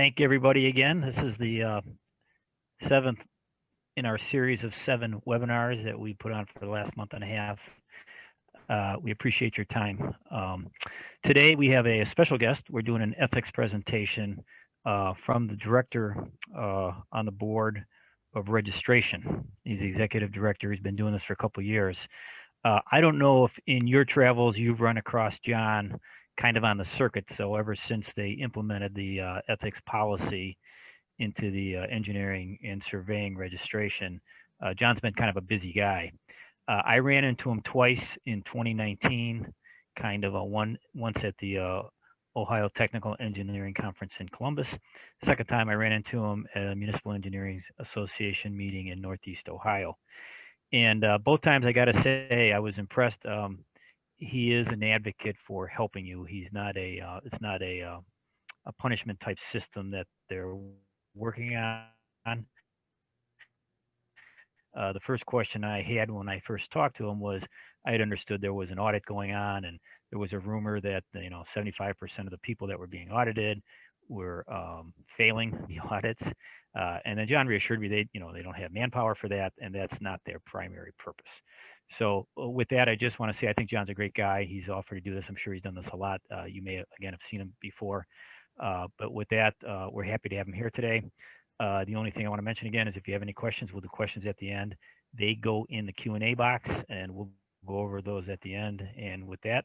thank everybody again. This is the seventh in our series of 7 webinars that we put on for the last month and a half. We appreciate your time. Today we have a special guest. We're doing an ethics presentation from the director on the board of registration. He's the executive director. He's been doing this for a couple of years. I don't know if in your travels you've run across John kind of on the circuit. So ever since they implemented the ethics policy into the engineering and surveying registration, John's been kind of a busy guy. I ran into him twice in 2019, kind of once at the Ohio Technical Engineering Conference in Columbus. Second time I ran into him at a Municipal Engineering Association meeting in Northeast Ohio. And both times I got to say I was impressed. He is an advocate for helping you. He's not it's not a punishment type system that they're working on. The first question I had when I first talked to him was, I had understood there was an audit going on, and there was a rumor that 75% of the people that were being audited were failing the audits. And then John reassured me they don't have manpower for that, and that's not their primary purpose. So with that, I just want to say I think John's a great guy. He's offered to do this. I'm sure he's done this a lot. You may again have seen him before. But with that, we're happy to have him here today. The only thing I want to mention again is if you have any questions, we'll do questions at the end. They go in the Q&A box, and we'll go over those at the end. And with that.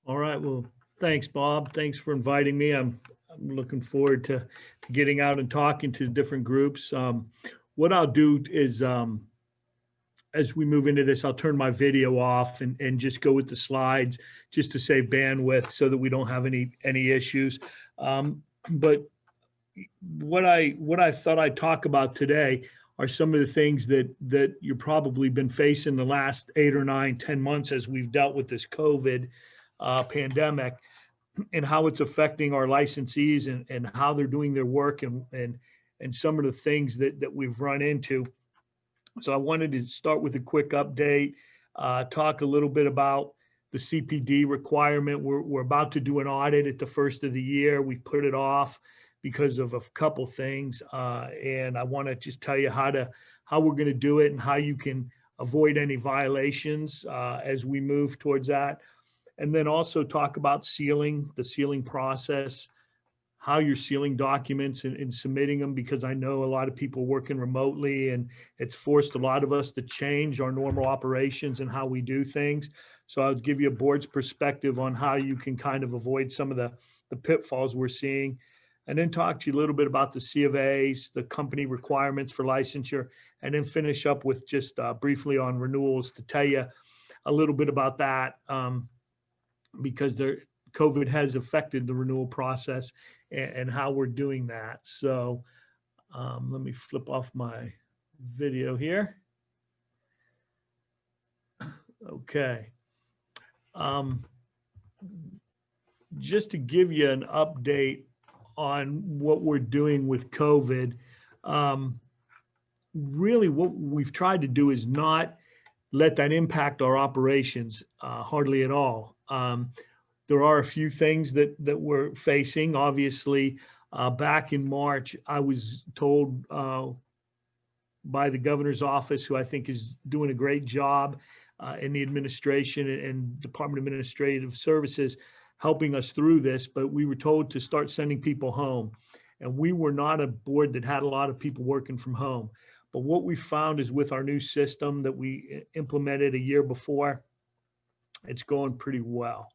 All right. Well, thanks, Bob. Thanks for inviting me. I'm looking forward to getting out and talking to different groups. What I'll do is, as we move into this, I'll turn my video off and just go with the slides just to save bandwidth so that we don't have any issues. But what I thought I'd talk about today are some of the things that you've probably been facing the last 8 or 9, 10 months as we've dealt with this COVID pandemic, and how it's affecting our licensees and how they're doing their work and some of the things that we've run into. So I wanted to start with a quick update, talk a little bit about the CPD requirement. We're about to do an audit at the first of the year. We put it off because of a couple things. And I want to just tell you how we're going to do it and how you can avoid any violations as we move towards that. And then also talk about the sealing process, how you're sealing documents and submitting them, because I know a lot of people working remotely, and it's forced a lot of us to change our normal operations and how we do things. So I'll give you a board's perspective on how you can kind of avoid some of the pitfalls we're seeing, and then talk to you a little bit about the C of A's, the company requirements for licensure, and then finish up with just briefly on renewals to tell you a little bit about that. Because COVID has affected the renewal process and how we're doing that. So let me flip off my video here. Okay. Just to give you an update on what we're doing with COVID, really what we've tried to do is not let that impact our operations hardly at all. There are a few things that we're facing. Obviously, back in March, I was told by the governor's office, who I think is doing a great job in the administration and Department of Administrative Services, helping us through this, but we were told to start sending people home. And we were not a board that had a lot of people working from home. But what we found is with our new system that we implemented a year before, it's going pretty well.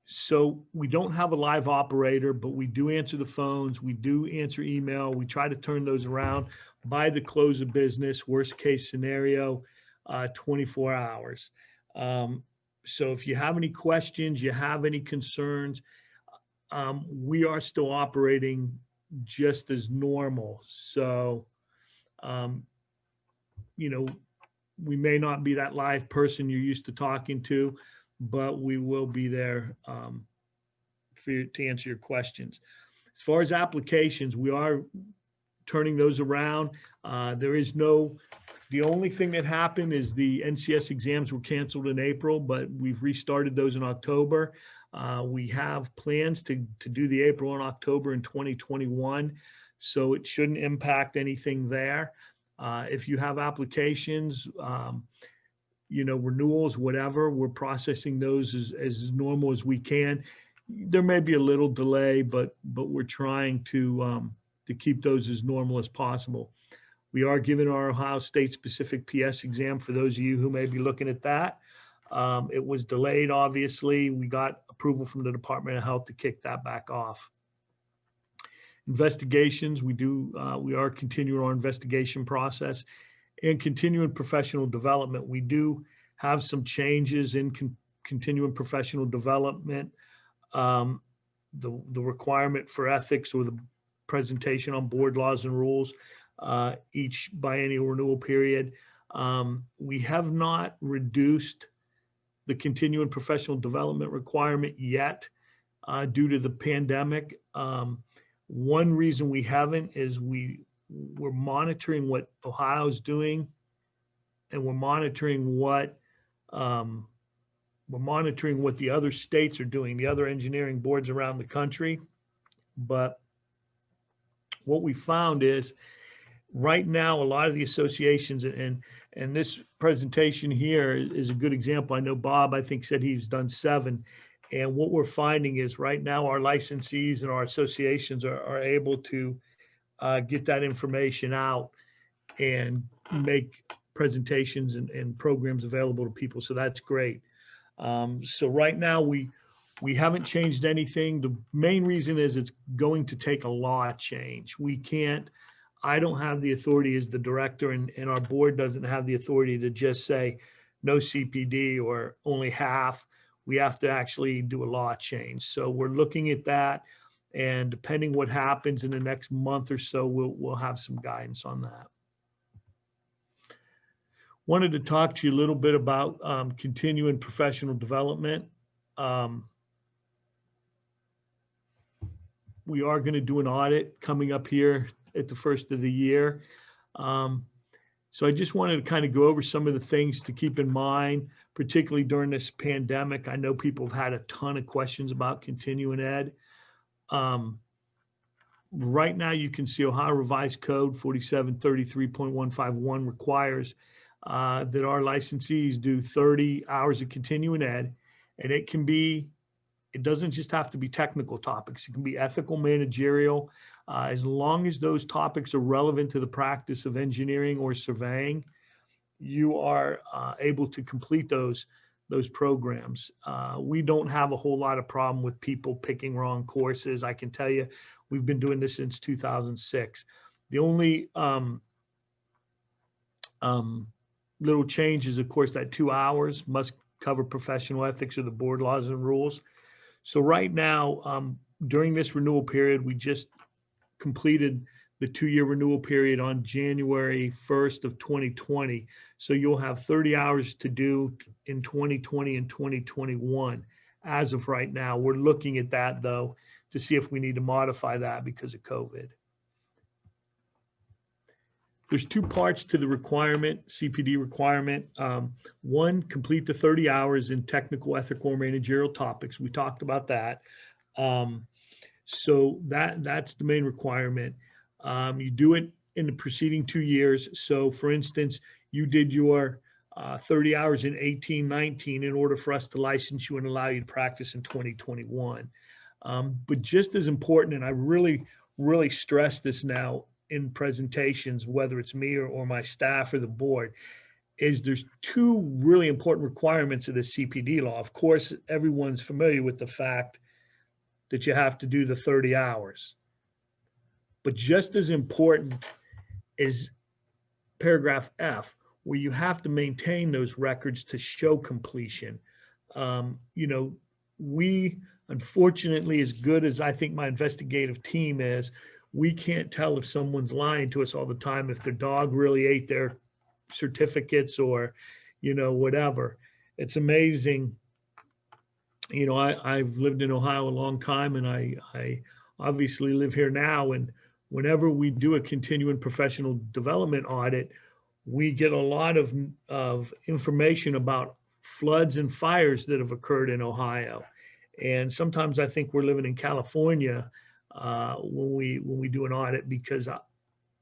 So we don't have a live operator, but we do answer the phones. We do answer email. We try to turn those around by the close of business, worst case scenario, 24 hours. So if you have any questions, you have any concerns, we are still operating just as normal. So, we may not be that live person you're used to talking to, but we will be there for you to answer your questions. As far as applications, we are turning those around. There is no The only thing that happened is the NCS exams were canceled in April, but we've restarted those in October. We have plans to do the April and October in 2021, so it shouldn't impact anything there. If you have applications, renewals, whatever, we're processing those as normal as we can. There may be a little delay, but we're trying to keep those as normal as possible. We are giving our Ohio State specific PS exam for those of you who may be looking at that. It was delayed, obviously. We got approval from the Department of Health to kick that back off. Investigations, we are continuing our investigation process and continuing professional development. We do have some changes in continuing professional development. The requirement for ethics or the presentation on board laws and rules each biennial renewal period. We have not reduced the continuing professional development requirement yet due to the pandemic. One reason we haven't is we're monitoring what Ohio's doing, and we're monitoring what the other states are doing, the other engineering boards around the country. But what we found is right now, a lot of the associations, and this presentation here is a good example. I know Bob, I think, said he's done 7. And what we're finding is right now our licensees and our associations are able to get that information out and make presentations and programs available to people. So that's great. So right now we haven't changed anything. The main reason is it's going to take a law change. I don't have the authority as the director, and our board doesn't have the authority to just say no CPD or only half. We have to actually do a law change. So we're looking at that, and depending what happens in the next month or so, we'll have some guidance on that. Wanted to talk to you a little bit about continuing professional development. We are going to do an audit coming up here at the first of the year. So I just wanted to kind of go over some of the things to keep in mind, particularly during this pandemic. I know people have had a ton of questions about continuing ed. Right now, you can see Ohio Revised Code 4733.151 requires that our licensees do 30 hours of continuing ed, and it doesn't just have to be technical topics. It can be ethical, managerial, as long as those topics are relevant to the practice of engineering or surveying, you are able to complete those programs. We don't have a whole lot of problem with people picking wrong courses. I can tell you, we've been doing this since 2006. The only little change is, of course, that 2 hours must cover professional ethics or the board laws and rules. So right now, during this renewal period, we just completed the 2-year renewal period on January 1st of 2020. So you'll have 30 hours to do in 2020 and 2021. As of right now, we're looking at that, though, to see if we need to modify that because of COVID. There's 2 parts to the requirement, CPD requirement. One, complete the 30 hours in technical, ethical, or managerial topics. We talked about that. So that's the main requirement. You do it in the preceding 2 years. So for instance, you did your 30 hours in 18-19 in order for us to license you and allow you to practice in 2021. But just as important, and I really, really stress this now in presentations, whether it's me or my staff or the board, is there's 2 really important requirements of the CPD law. Of course, everyone's familiar with the fact that you have to do the 30 hours. But just as important is paragraph F, where you have to maintain those records to show completion. We, unfortunately, as good as I think my investigative team is, we can't tell if someone's lying to us all the time, if their dog really ate their certificates or, whatever. It's amazing. I've lived in Ohio a long time, and I obviously live here now. And whenever we do a continuing professional development audit, we get a lot of information about floods and fires that have occurred in Ohio. And sometimes I think we're living in California when we do an audit, because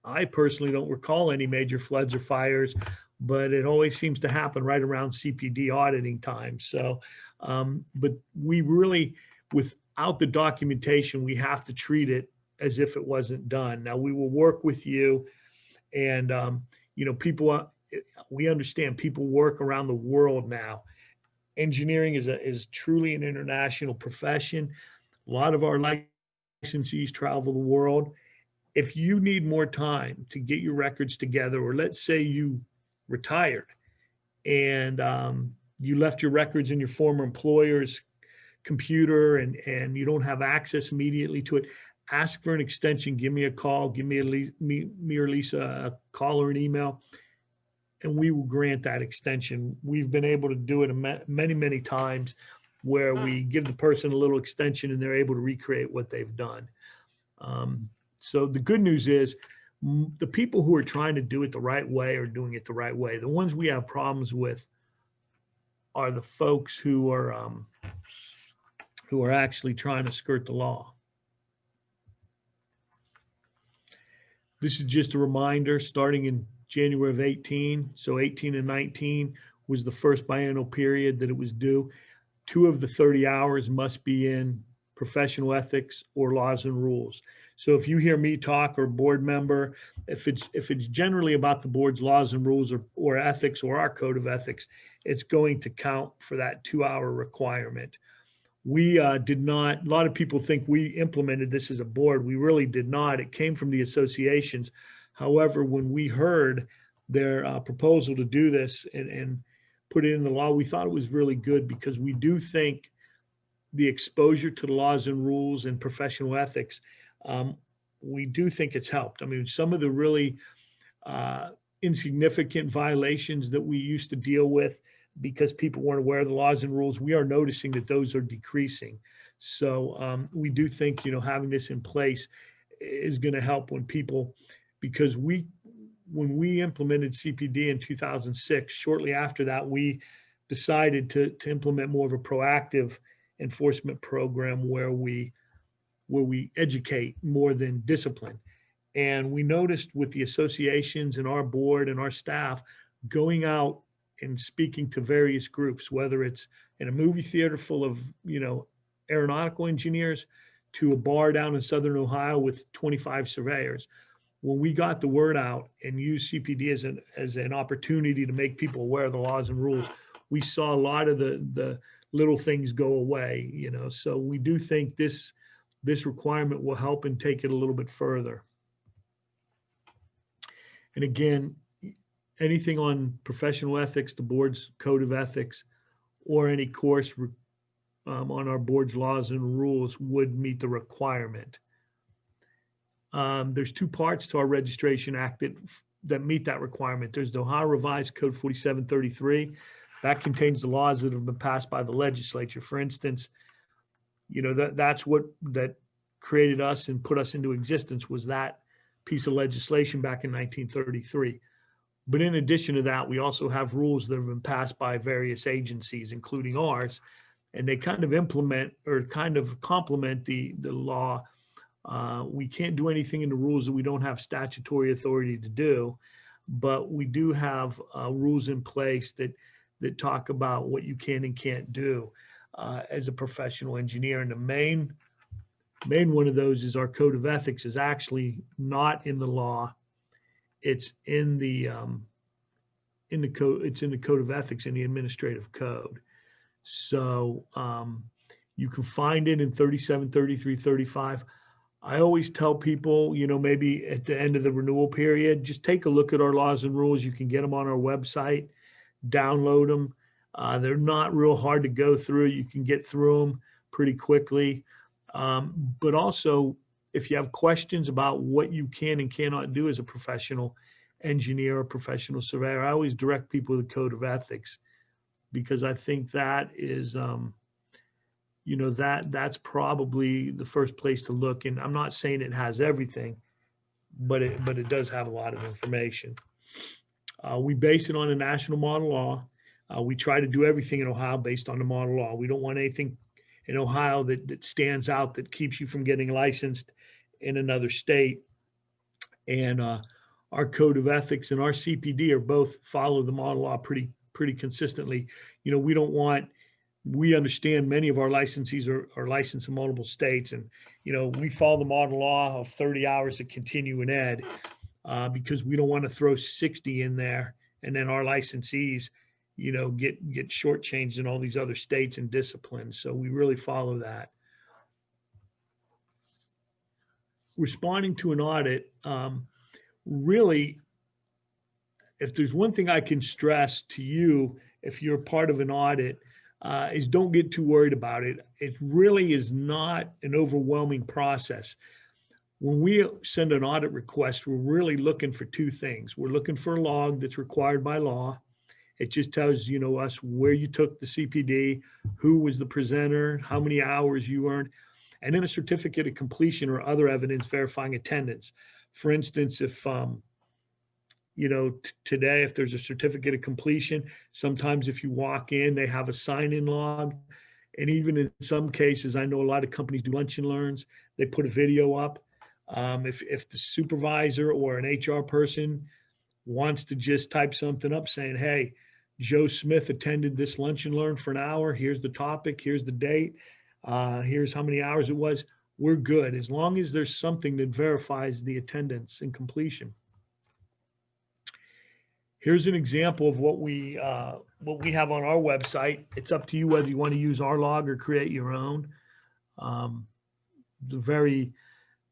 I personally don't recall any major floods or fires, but it always seems to happen right around CPD auditing time. So, but we really, without the documentation, we have to treat it as if it wasn't done. Now, we will work with you, and people, we understand people work around the world now. Engineering is truly an international profession. A lot of our licensees travel the world. If you need more time to get your records together, or let's say you retired and you left your records in your former employer's computer, and you don't have access immediately to it, ask for an extension. Give me a call. Give me or Lisa a call or an email, and we will grant that extension. We've been able to do it many, many times, where we give the person a little extension and they're able to recreate what they've done. So the good news is the people who are trying to do it the right way are doing it the right way. The ones we have problems with are the folks who are actually trying to skirt the law. This is just a reminder, starting in January of 18. So 18 and 19 was the first biennial period that it was due. 2 of the 30 hours must be in professional ethics or laws and rules. So if you hear me talk, or a board member, if it's generally about the board's laws and rules, or ethics, or our code of ethics, it's going to count for that 2-hour requirement. We did not, a lot of people think we implemented this as a board. We really did not. It came from the associations. However, when we heard their proposal to do this and put it in the law, we thought it was really good, because we do think the exposure to the laws and rules and professional ethics, we do think it's helped. I mean, some of the really insignificant violations that we used to deal with because people weren't aware of the laws and rules, we are noticing that those are decreasing. So we do think, having this in place is going to help when people, because when we implemented CPD in 2006, shortly after that, we decided to implement more of a proactive enforcement program where we educate more than discipline. And we noticed with the associations and our board and our staff going out and speaking to various groups, whether it's in a movie theater full of, aeronautical engineers, to a bar down in Southern Ohio with 25 surveyors. When we got the word out and used CPD as an opportunity to make people aware of the laws and rules, we saw a lot of the little things go away, So we do think this requirement will help and take it a little bit further. And again, anything on professional ethics, the board's code of ethics, or any course on our board's laws and rules would meet the requirement. There's 2 parts to our registration act that meet that requirement. There's the Ohio Revised Code 4733. That contains the laws that have been passed by the legislature. For instance, that's what that created us and put us into existence, was that piece of legislation back in 1933. But in addition to that, we also have rules that have been passed by various agencies, including ours, and they kind of implement or kind of complement the law. We can't do anything in the rules that we don't have statutory authority to do, but we do have rules in place that talk about what you can and can't do as a professional engineer. And the main one of those is our code of ethics. Is actually not in the law. It's in the code. It's in the code of ethics in the administrative code. So you can find it in 37, 33, 35. I always tell people, maybe at the end of the renewal period, just take a look at our laws and rules. You can get them on our website, download them. They're not real hard to go through. You can get through them pretty quickly. But also, if you have questions about what you can and cannot do as a professional engineer or professional surveyor, I always direct people to the code of ethics, because I think that is, that's probably the first place to look. And I'm not saying it has everything, but it does have a lot of information. We base it on a national model law. We try to do everything in Ohio based on the model law. We don't want anything in Ohio that stands out, that keeps you from getting licensed in another state. And our code of ethics and our CPD are both follow the model law pretty consistently. You know, we understand many of our licensees are licensed in multiple states, and you know, we follow the model law of 30 hours of continuing ed because we don't want to throw 60 in there and then our licensees, you know, get shortchanged in all these other states and disciplines. So we really follow that. Responding to an audit, really, if there's one thing I can stress to you, if you're part of an audit, is don't get too worried about it. It really is not an overwhelming process. When we send an audit request, we're really looking for two things. We're looking for a log that's required by law. It just tells, you know, us where you took the CPD, who was the presenter, how many hours you earned, and then a certificate of completion or other evidence verifying attendance. For instance, if, you know, today, if there's a certificate of completion, sometimes if you walk in, they have a sign-in log. And even in some cases, I know a lot of companies do lunch and learns, they put a video up. If the supervisor or an HR person wants to just type something up saying, hey, Joe Smith attended this lunch and learn for an hour, here's the topic, here's the date, here's how many hours it was, we're good, as long as there's something that verifies the attendance and completion. Here's an example of what we have on our website. It's up to you whether you want to use our log or create your own. Very,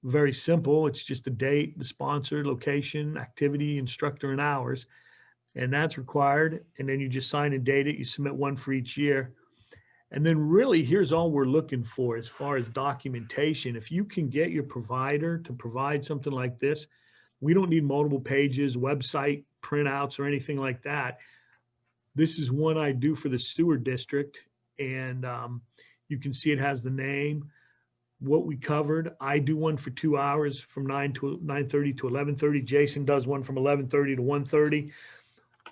very simple. It's just the date, the sponsor, location, activity, instructor, and hours. And that's required. And then you just sign and date it. You submit one for each year. And then really, here's all we're looking for as far as documentation. If you can get your provider to provide something like this, we don't need multiple pages, website printouts, or anything like that. This is one I do for the sewer district. And you can see it has the name, what we covered. I do one for 2 hours from 9:30 to 11:30. Jason does one from 11:30 to 1:30.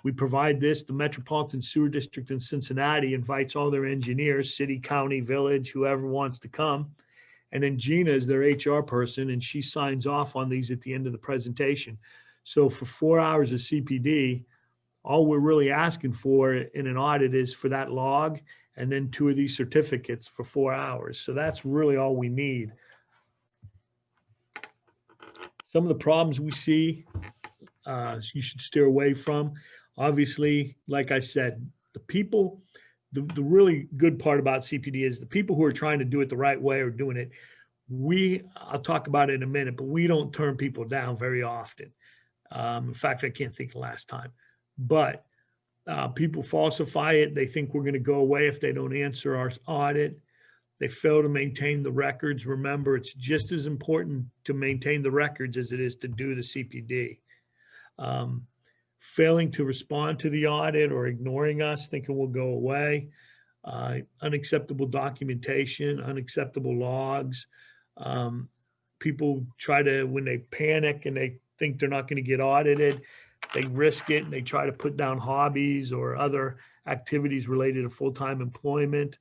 We provide this. The Metropolitan Sewer District in Cincinnati invites all their engineers, city, county, village, whoever wants to come. And then Gina is their HR person, and she signs off on these at the end of the presentation. So for 4 hours of CPD, all we're really asking for in an audit is for that log and then 2 of these certificates for 4 hours. So that's really all we need. Some of the problems we see, you should steer away from. Obviously, like I said, the really good part about CPD is the people who are trying to do it the right way are doing it. I'll talk about it in a minute, but we don't turn people down very often. In fact, I can't think of the last time. But people falsify it. They think we're going to go away if they don't answer our audit. They fail to maintain the records. Remember, it's just as important to maintain the records as it is to do the CPD. Failing to respond to the audit or ignoring us, thinking we'll go away, unacceptable documentation, unacceptable logs. People try to, when they panic and they think they're not going to get audited, they risk it and they try to put down hobbies or other activities related to full-time employment.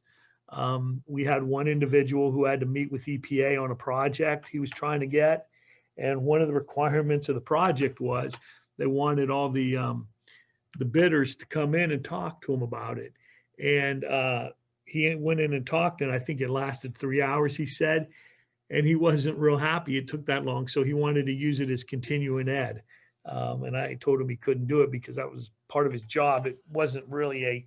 We had one individual who had to meet with EPA on a project he was trying to get. And one of the requirements of the project was they wanted all the bidders to come in and talk to him about it. And he went in and talked, and I think it lasted 3 hours, he said, and he wasn't real happy it took that long. So he wanted to use it as continuing ed. And I told him he couldn't do it because that was part of his job. It wasn't really a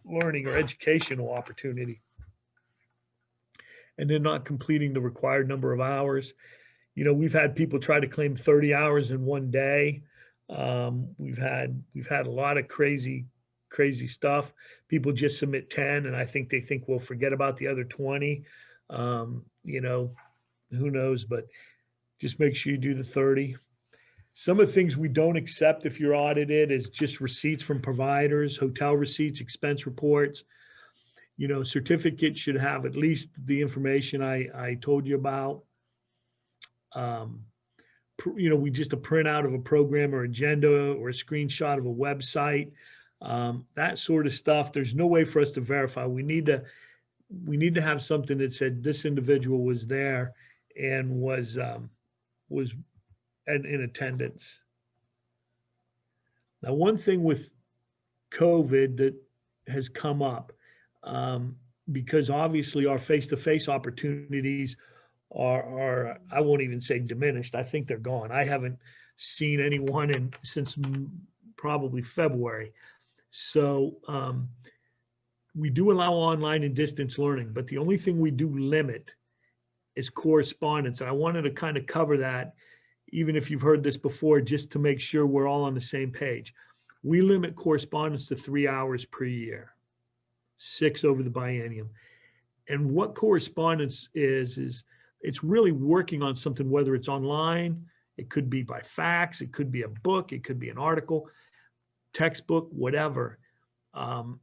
learning or educational opportunity. And then not completing the required number of hours. You know, we've had people try to claim 30 hours in one day. We've had a lot of crazy stuff. People just submit 10, and I think they think we'll forget about the other 20. You know, who knows, but just make sure you do the 30. Some of the things we don't accept if you're audited is just receipts from providers, hotel receipts, expense reports. You know, certificates should have at least the information I told you about. we just a printout of a program or agenda or a screenshot of a website, that sort of stuff. There's no way for us to verify. We need to have something that said this individual was there and was in attendance. Now, one thing with COVID that has come up, because obviously our face-to-face opportunities are, I won't even say diminished. I think they're gone. I haven't seen anyone since probably February. So we do allow online and distance learning, but the only thing we do limit is correspondence. And I wanted to kind of cover that, even if you've heard this before, just to make sure we're all on the same page. We limit correspondence to 3 hours per year, 6 over the biennium. And what correspondence is it's really working on something, whether it's online, it could be by fax, it could be a book, it could be an article, textbook, whatever.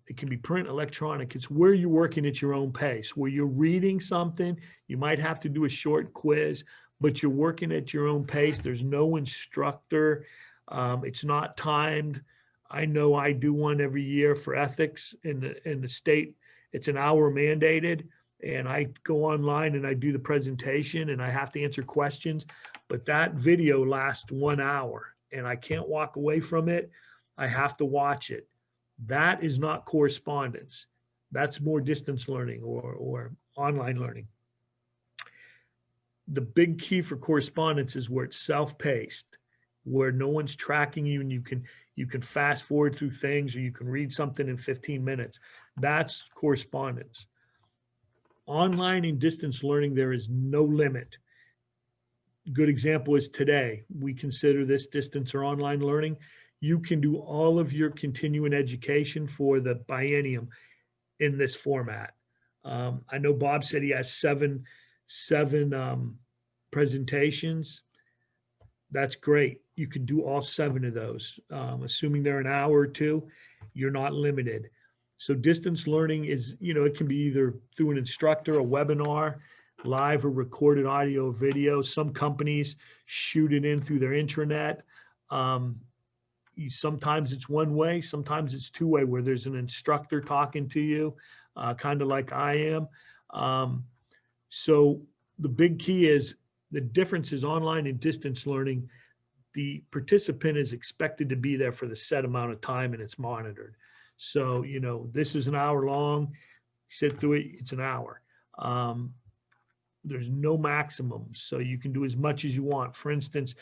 It can be print, electronic. It's where you're working at your own pace, where you're reading something. You might have to do a short quiz, but you're working at your own pace. There's no instructor. It's not timed. I know I do one every year for ethics in the state. It's an hour mandated, and I go online and I do the presentation and I have to answer questions, but that video lasts 1 hour and I can't walk away from it. I have to watch it. That is not correspondence. That's more distance learning or online learning. The big key for correspondence is where it's self-paced, where no one's tracking you and you can fast forward through things, or you can read something in 15 minutes. That's correspondence. Online and distance learning, there is no limit. Good example is today. We consider this distance or online learning. You can do all of your continuing education for the biennium in this format. I know Bob said he has seven presentations. That's great. You could do all 7 of those. Assuming they're an hour or 2, you're not limited. So distance learning is, it can be either through an instructor, a webinar, live or recorded audio or video. Some companies shoot it in through their intranet. Sometimes it's one way, sometimes it's 2-way, where there's an instructor talking to you, kind of like I am. So the big key is the difference is online and distance learning. The participant is expected to be there for the set amount of time and it's monitored. So, this is an hour long, sit through it, it's an hour. There's no maximum, so you can do as much as you want. For instance,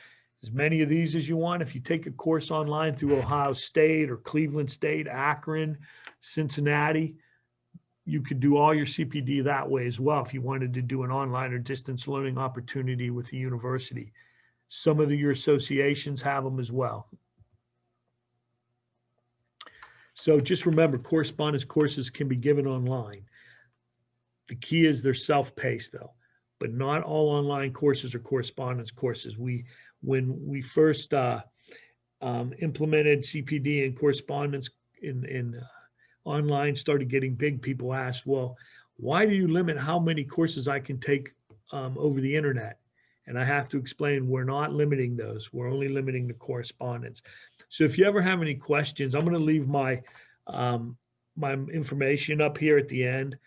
as many of these as you want. If you take a course online through Ohio State or Cleveland State, Akron, Cincinnati, you could do all your CPD that way as well if you wanted to do an online or distance learning opportunity with the university. Some of your associations have them as well. So just remember, correspondence courses can be given online. The key is they're self-paced though, but not all online courses are correspondence courses. When we first implemented CPD and correspondence in online, started getting big, people asked, well, why do you limit how many courses I can take over the internet? And I have to explain, we're not limiting those. We're only limiting the correspondence. So if you ever have any questions, I'm going to leave my my information up here at the end.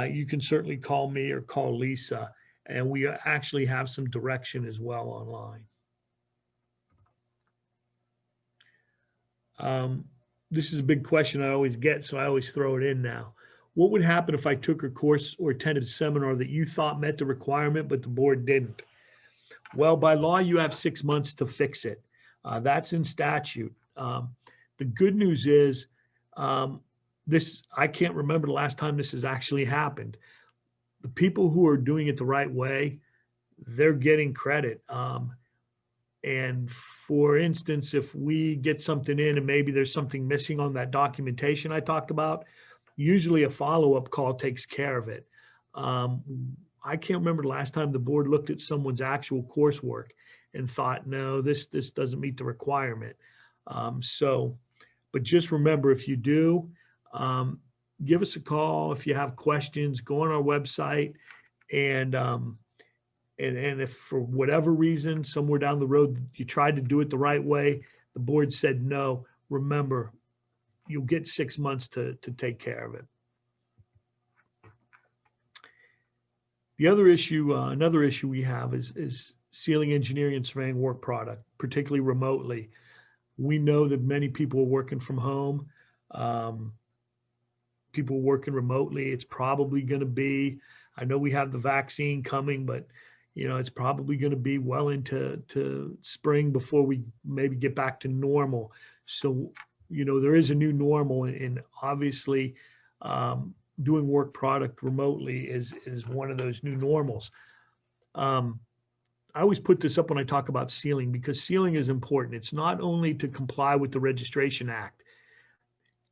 You can certainly call me or call Lisa, and we actually have some direction as well online. This is a big question I always get, so I always throw it in now. What would happen if I took a course or attended a seminar that you thought met the requirement, but the board didn't? Well, by law, you have 6 months to fix it. That's in statute. The good news is I can't remember the last time this has actually happened. The people who are doing it the right way, they're getting credit. And for instance, if we get something in and maybe there's something missing on that documentation I talked about, usually a follow-up call takes care of it. I can't remember the last time the board looked at someone's actual coursework and thought, no, this doesn't meet the requirement. But just remember, if you do, give us a call. If you have questions, go on our website and And if for whatever reason, somewhere down the road, you tried to do it the right way, the board said no, remember, you'll get 6 months to take care of it. The other issue, another issue we have is sealing, engineering, and surveying work product, particularly remotely. We know that many people are working from home. People working remotely. It's probably going to be, I know we have the vaccine coming, but it's probably going to be well into spring before we maybe get back to normal. So, there is a new normal, and obviously doing work product remotely is one of those new normals. I always put this up when I talk about sealing, because sealing is important. It's not only to comply with the Registration Act.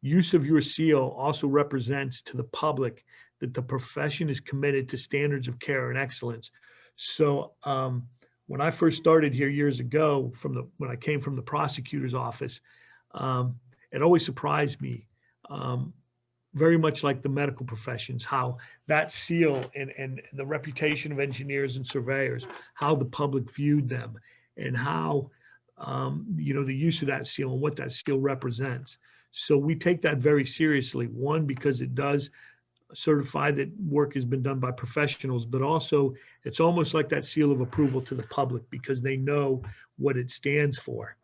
Use of your seal also represents to the public that the profession is committed to standards of care and excellence. So when I first started here years ago, when I came from the prosecutor's office, it always surprised me, very much like the medical professions, how that seal and the reputation of engineers and surveyors, how the public viewed them, and how the use of that seal and what that seal represents. So we take that very seriously. One, because it does certify that work has been done by professionals, but also it's almost like that seal of approval to the public, because they know what it stands for.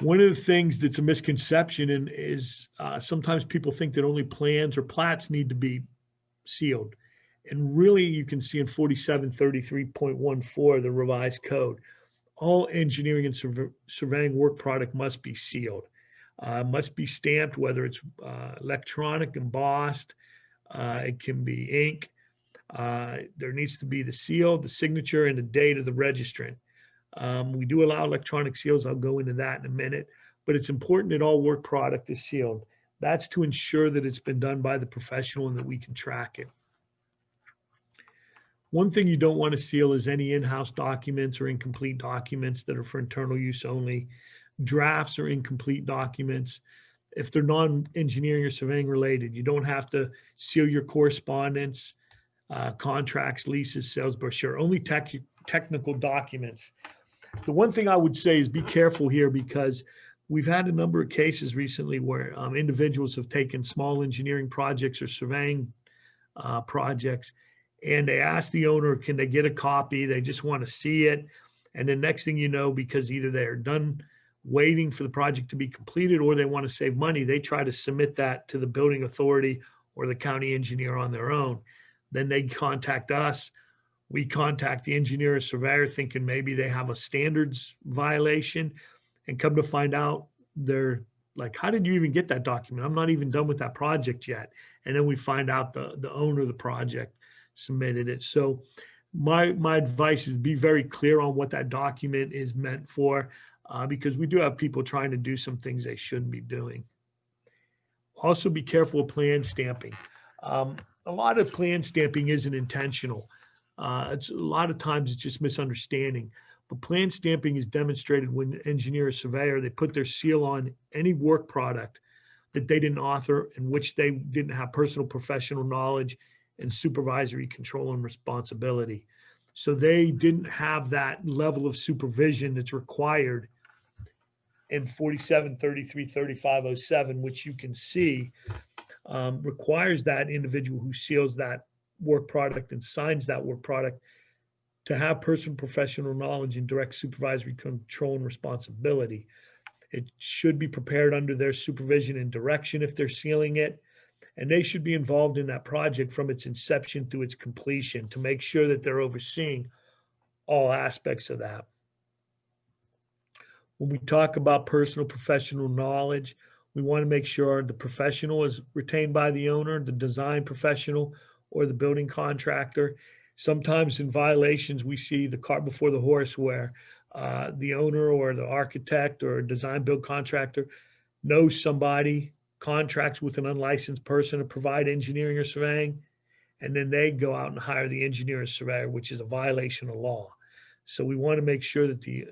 One of the things that's a misconception is sometimes people think that only plans or plats need to be sealed. And really, you can see in 4733.14, the revised code, all engineering and surveying work product must be sealed. Must be stamped, whether it's electronic, embossed, it can be ink. There needs to be the seal, the signature, and the date of the registrant. We do allow electronic seals. I'll go into that in a minute, but it's important that all work product is sealed. That's to ensure that it's been done by the professional and that we can track it. One thing you don't want to seal is any in-house documents or incomplete documents that are for internal use only. Drafts or incomplete documents. If they're non-engineering or surveying related, you don't have to seal your correspondence, contracts, leases, sales brochure, only technical documents. The one thing I would say is be careful here, because we've had a number of cases recently where individuals have taken small engineering projects or surveying projects, and they ask the owner, can they get a copy? They just want to see it. And the next thing you know, because either they're done waiting for the project to be completed or they want to save money, they try to submit that to the building authority or the county engineer on their own. Then they contact us. We contact the engineer or surveyor thinking maybe they have a standards violation, and come to find out they're like, how did you even get that document? I'm not even done with that project yet. And then we find out the owner of the project submitted it. So my advice is be very clear on what that document is meant for, because we do have people trying to do some things they shouldn't be doing. Also be careful of plan stamping. A lot of plan stamping isn't intentional. It's a lot of times it's just misunderstanding. But plan stamping is demonstrated when engineer or surveyor, they put their seal on any work product that they didn't author, in which they didn't have personal professional knowledge and supervisory control and responsibility. So they didn't have that level of supervision that's required in 47333507, which you can see requires that individual who seals that work product and signs that work product to have personal professional knowledge and direct supervisory control and responsibility. It should be prepared under their supervision and direction if they're sealing it, and they should be involved in that project from its inception to its completion to make sure that they're overseeing all aspects of that. When we talk about personal professional knowledge, we want to make sure the professional is retained by the owner, the design professional, or the building contractor. Sometimes in violations, we see the cart before the horse, where the owner or the architect or design build contractor knows somebody, contracts with an unlicensed person to provide engineering or surveying, and then they go out and hire the engineer or surveyor, which is a violation of law. So we want to make sure that the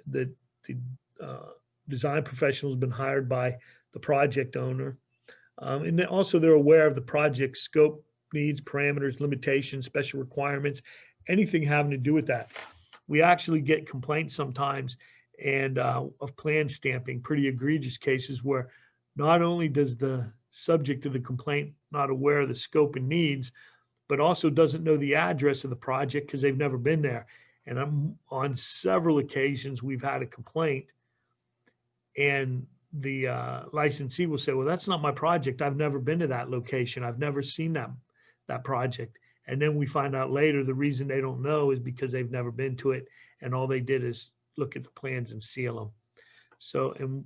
design professional has been hired by the project owner. And then also they're aware of the project scope, needs, parameters, limitations, special requirements, anything having to do with that. We actually get complaints sometimes and of plan stamping, pretty egregious cases where not only does the subject of the complaint not aware of the scope and needs, but also doesn't know the address of the project because they've never been there. And on several occasions, we've had a complaint and the licensee will say, well, that's not my project. I've never been to that location. I've never seen that project. And then we find out later the reason they don't know is because they've never been to it. And all they did is look at the plans and seal them. So, and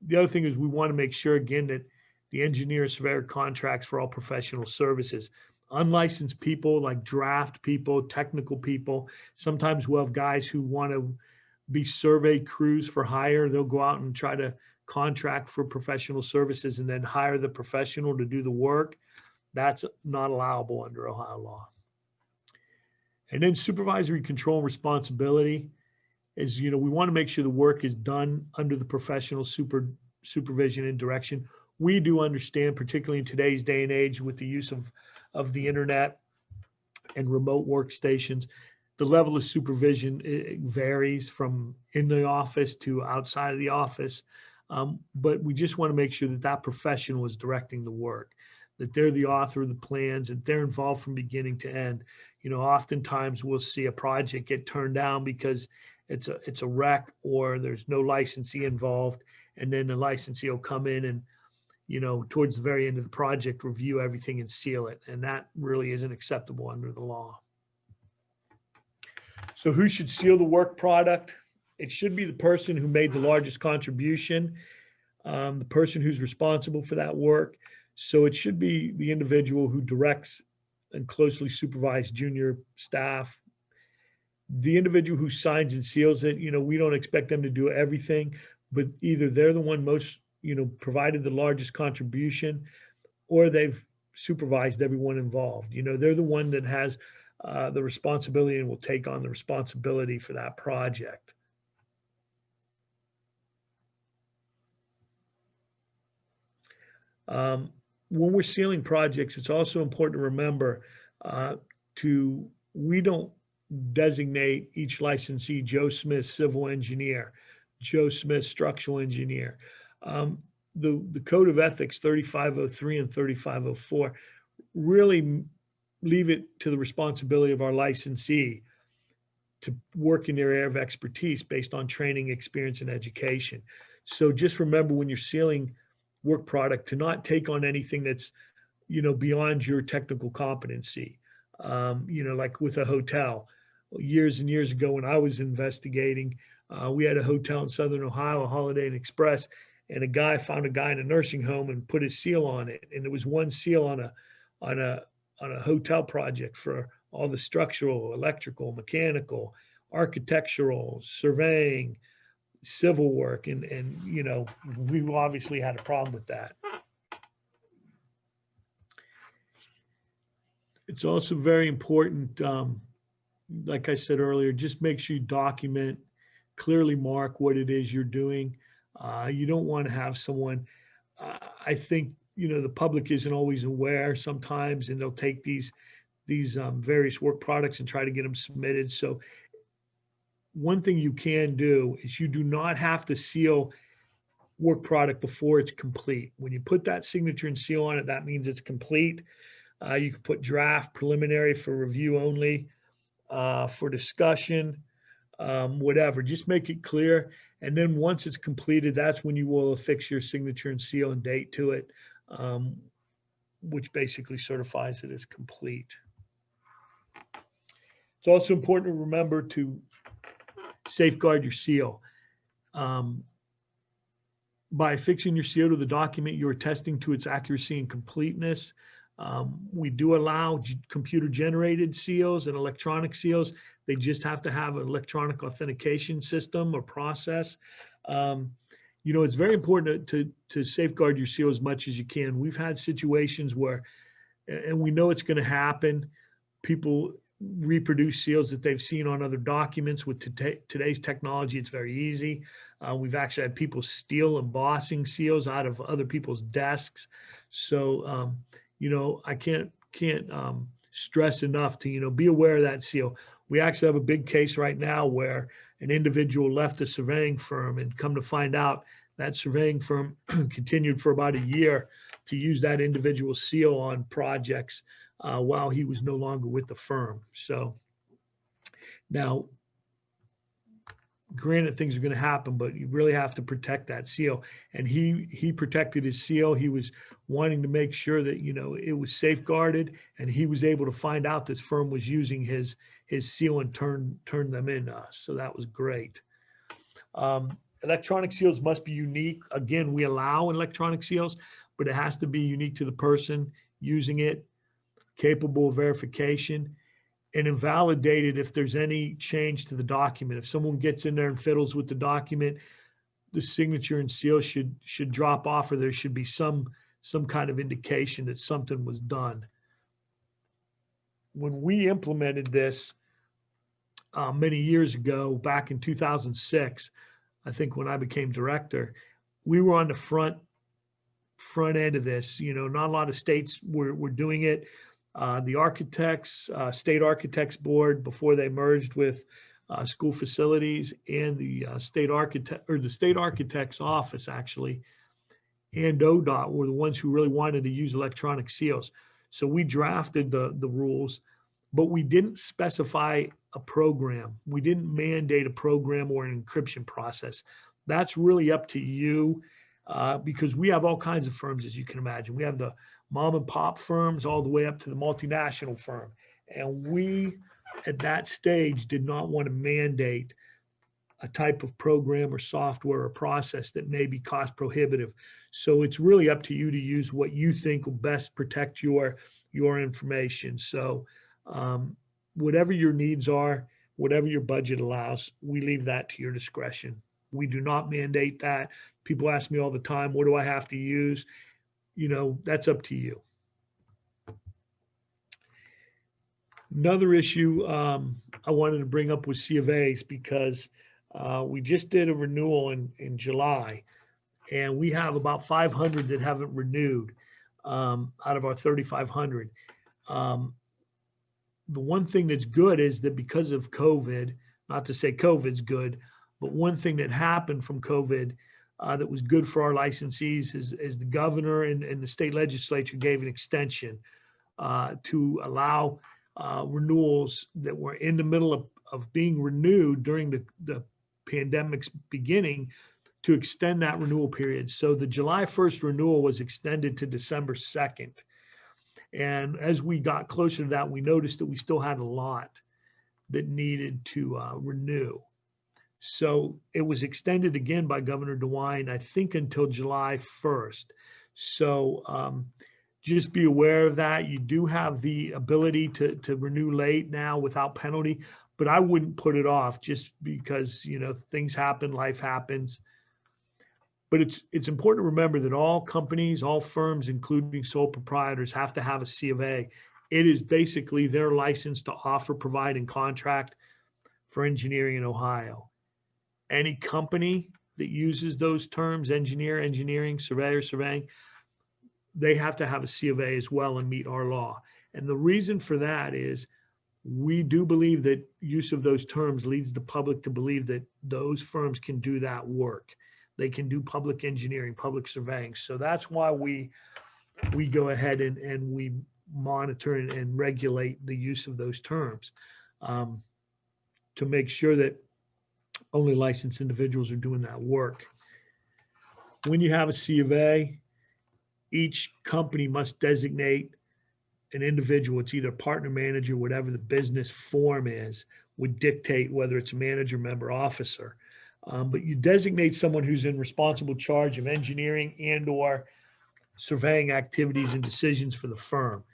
the other thing is we want to make sure, again, that the engineer surveyor contracts for all professional services. Unlicensed people like draft people, technical people, sometimes we'll have guys who want to be survey crews for hire. They'll go out and try to contract for professional services and then hire the professional to do the work. That's not allowable under Ohio law. And then supervisory control and responsibility is, we want to make sure the work is done under the professional supervision and direction. We do understand, particularly in today's day and age with the use of the internet and remote workstations, the level of supervision varies from in the office to outside of the office. But we just want to make sure that that professional is directing the work, that they're the author of the plans, and they're involved from beginning to end. Oftentimes we'll see a project get turned down because it's a wreck or there's no licensee involved. And then the licensee will come in and, towards the very end of the project, review everything and seal it. And that really isn't acceptable under the law. So who should seal the work product? It should be the person who made the largest contribution, the person who's responsible for that work. So it should be the individual who directs and closely supervises junior staff. The individual who signs and seals it, we don't expect them to do everything, but either they're the one most, provided the largest contribution, or they've supervised everyone involved. They're the one that has the responsibility and will take on the responsibility for that project. When we're sealing projects, it's also important to remember we don't designate each licensee Joe Smith civil engineer, Joe Smith structural engineer. The Code of Ethics 3503 and 3504 really leave it to the responsibility of our licensee to work in their area of expertise based on training, experience, and education. So just remember when you're sealing work product to not take on anything that's, beyond your technical competency. Like with a hotel, years and years ago when I was investigating, we had a hotel in Southern Ohio, a Holiday Inn Express, and a guy found a guy in a nursing home and put his seal on it. And there was one seal on a hotel project for all the structural, electrical, mechanical, architectural, surveying, civil work. And we obviously had a problem with that. It's also very important, like I said earlier, just make sure you document, clearly mark what it is you're doing. You don't want to have someone, I think, the public isn't always aware sometimes, and they'll take these various work products and try to get them submitted. So one thing you can do is you do not have to seal work product before it's complete. When you put that signature and seal on it, that means it's complete. You can put draft, preliminary for review only, for discussion, whatever. Just make it clear. And then once it's completed, that's when you will affix your signature and seal and date to it, which basically certifies it as complete. It's also important to remember to safeguard your seal. By affixing your seal to the document, you are attesting to its accuracy and completeness. We do allow computer-generated seals and electronic seals. They just have to have an electronic authentication system or process. It's very important to safeguard your seal as much as you can. We've had situations where, and we know it's going to happen, people reproduce seals that they've seen on other documents. With today's technology, it's very easy. We've actually had people steal embossing seals out of other people's desks. So, I can't stress enough to, be aware of that seal. We actually have a big case right now where an individual left a surveying firm, and come to find out that surveying firm continued for about a year to use that individual seal on projects while he was no longer with the firm. So now, granted, things are going to happen, but you really have to protect that seal. And he protected his seal. He was wanting to make sure that, you know, it was safeguarded, and he was able to find out this firm was using his seal and turn them in us. So that was great. Electronic seals must be unique. Again, we allow electronic seals, but it has to be unique to the person using it, capable of verification, and invalidated if there's any change to the document. If someone gets in there and fiddles with the document, the signature and seal should drop off, or there should be some kind of indication that something was done. When we implemented this many years ago, back in 2006, I think when I became director, we were on the front end of this. You know, not a lot of states were doing it. The architects, state architects board, before they merged with school facilities, and the state architect's office actually, and ODOT were the ones who really wanted to use electronic seals. So we drafted the rules, but we didn't specify a program. We didn't mandate a program or an encryption process. That's really up to you, because we have all kinds of firms, as you can imagine. We have the mom and pop firms all the way up to the multinational firm. And we, at that stage, did not want to mandate a type of program or software or process that may be cost prohibitive. So it's really up to you to use what you think will best protect your information. So whatever your needs are, whatever your budget allows, we leave that to your discretion. We do not mandate that. People ask me all the time, what do I have to use? You know, that's up to you. Another issue I wanted to bring up was C of A's, because we just did a renewal in July, and we have about 500 that haven't renewed out of our 3,500. The one thing that's good is that because of COVID, not to say COVID's good, but one thing that happened from COVID that was good for our licensees is the governor and the state legislature gave an extension to allow renewals that were in the middle of being renewed during the pandemic's beginning, to extend that renewal period. So the July 1st renewal was extended to December 2nd. And as we got closer to that, we noticed that we still had a lot that needed to renew. So it was extended again by Governor DeWine, I think until July 1st. So just be aware of that. You do have the ability to renew late now without penalty, but I wouldn't put it off just because, you know, things happen, life happens. But it's important to remember that all companies, all firms, including sole proprietors, have to have a C of A. It is basically their license to offer, provide, and contract for engineering in Ohio. Any company that uses those terms, engineer, engineering, surveyor, surveying, they have to have a C of A as well and meet our law. And the reason for that is we do believe that use of those terms leads the public to believe that those firms can do that work. They can do public engineering, public surveying. So that's why we go ahead and we monitor and regulate the use of those terms to make sure that only licensed individuals are doing that work. When you have a C of A, each company must designate an individual. It's either partner, manager, whatever the business form is, would dictate whether it's a manager, member, officer. But you designate someone who's in responsible charge of engineering and or surveying activities and decisions for the firm.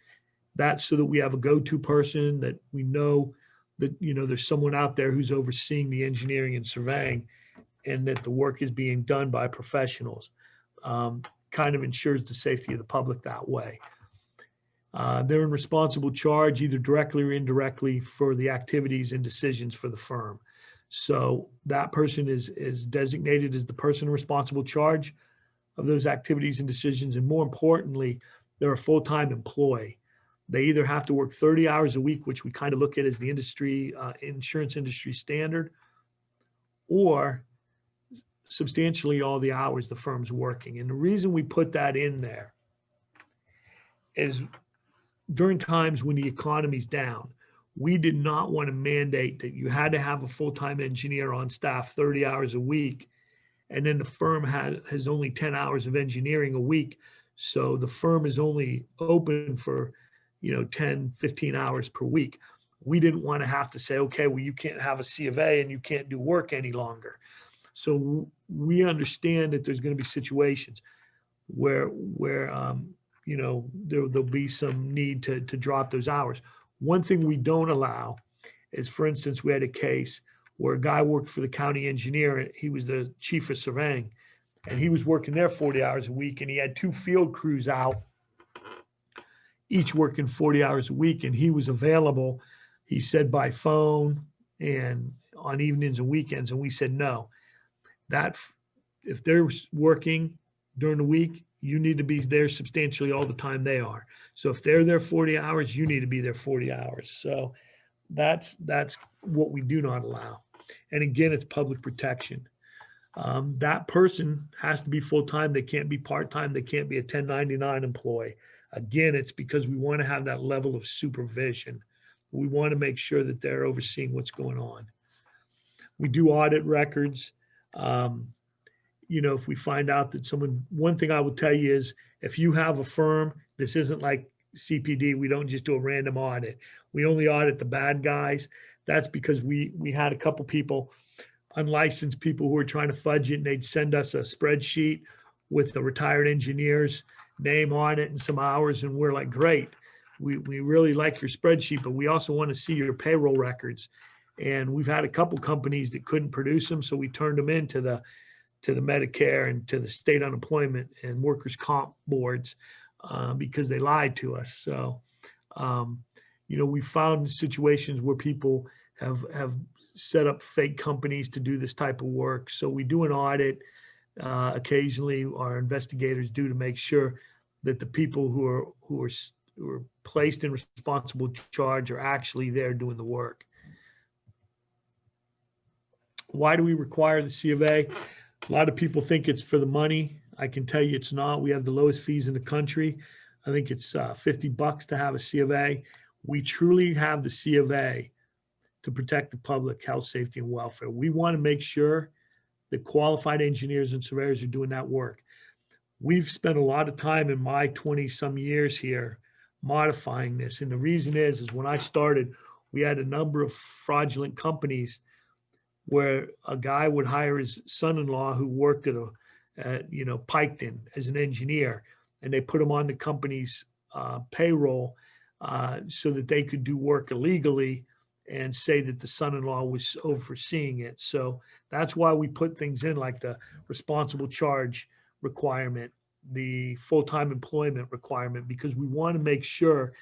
That's so that we have a go-to person, that we know that, you know, there's someone out there who's overseeing the engineering and surveying, and that the work is being done by professionals. Kind of ensures the safety of the public that way. They're in responsible charge, either directly or indirectly, for the activities and decisions for the firm. So that person is designated as the person in responsible charge of those activities and decisions. And more importantly, they're a full-time employee. They either have to work 30 hours a week, which we kind of look at as the industry, insurance industry standard, or substantially all the hours the firm's working. And the reason we put that in there is during times when the economy's down, we did not want to mandate that you had to have a full-time engineer on staff 30 hours a week, and then the firm has only 10 hours of engineering a week. So the firm is only open for, 10, 15 hours per week. We didn't want to have to say, okay, well, you can't have a C of A and you can't do work any longer. So we understand that there's going to be situations where there'll be some need to drop those hours. One thing we don't allow is, for instance, we had a case where a guy worked for the county engineer. He was the chief of surveying, and he was working there 40 hours a week, and he had 2 field crews out, each working 40 hours a week, and he was available, he said, by phone and on evenings and weekends. And we said, no, that if they're working during the week, you need to be there substantially all the time they are. So if they're there 40 hours, you need to be there 40 hours. So that's what we do not allow. And again, it's public protection. That person has to be full-time. They can't be part-time. They can't be a 1099 employee. Again, it's because we want to have that level of supervision. We want to make sure that they're overseeing what's going on. We do audit records. If we find out that one thing I will tell you is, if you have a firm, this isn't like CPD. We don't just do a random audit. We only audit the bad guys. That's because we had a couple people, unlicensed people, who were trying to fudge it, and they'd send us a spreadsheet with the retired engineer's name on it and some hours. And we're like, great, we really like your spreadsheet, but we also want to see your payroll records. And we've had a couple companies that couldn't produce them, so we turned them into the Medicare and to the state unemployment and workers' comp boards because they lied to us. So, we found situations where people have set up fake companies to do this type of work. So we do an audit occasionally. Our investigators do, to make sure that the people who are placed in responsible charge are actually there doing the work. Why do we require the C of A? A lot of people think it's for the money. I can tell you it's not. We have the lowest fees in the country. I think it's $50 to have a C of A. We truly have the C of A to protect the public health, safety, and welfare. We want to make sure that qualified engineers and surveyors are doing that work. We've spent a lot of time in my 20-some years here modifying this. And the reason is when I started, we had a number of fraudulent companies where a guy would hire his son-in-law who worked at Piketon as an engineer, and they put him on the company's payroll so that they could do work illegally and say that the son-in-law was overseeing it. So that's why we put things in like the responsible charge requirement, the full-time employment requirement, because we want to make sure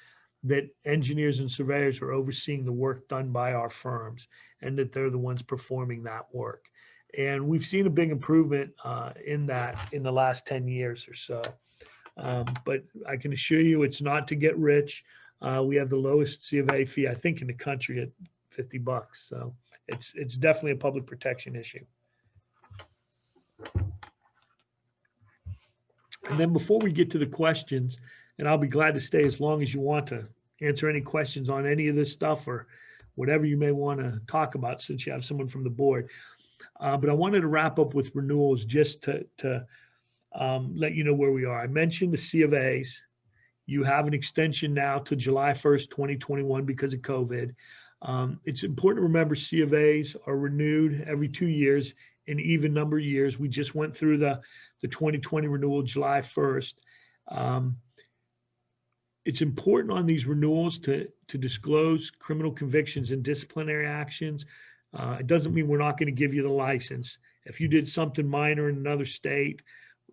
that engineers and surveyors are overseeing the work done by our firms and that they're the ones performing that work. And we've seen a big improvement in that in the last 10 years or so. But I can assure you it's not to get rich. We have the lowest C of A fee, I think, in the country at $50. So it's definitely a public protection issue. And then before we get to the questions, and I'll be glad to stay as long as you want to answer any questions on any of this stuff or whatever you may want to talk about, since you have someone from the board. But I wanted to wrap up with renewals just to let you know where we are. I mentioned the C of A's. You have an extension now to July 1st, 2021 because of COVID. It's important to remember C of A's are renewed every 2 years in even number of years. We just went through the 2020 renewal July 1st. It's important on these renewals to disclose criminal convictions and disciplinary actions. It doesn't mean we're not going to give you the license. If you did something minor in another state,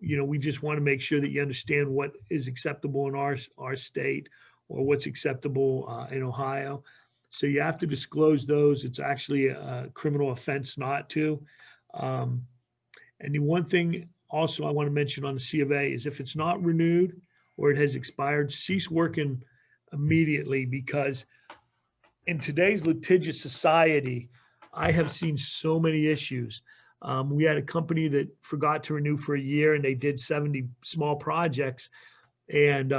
we just want to make sure that you understand what is acceptable in our state or what's acceptable in Ohio. So you have to disclose those. It's actually a criminal offense not to. And the one thing also I want to mention on the C of A is if it's not renewed or it has expired, cease working immediately, because in today's litigious society, I have seen so many issues. We had a company that forgot to renew for a year and they did 70 small projects, and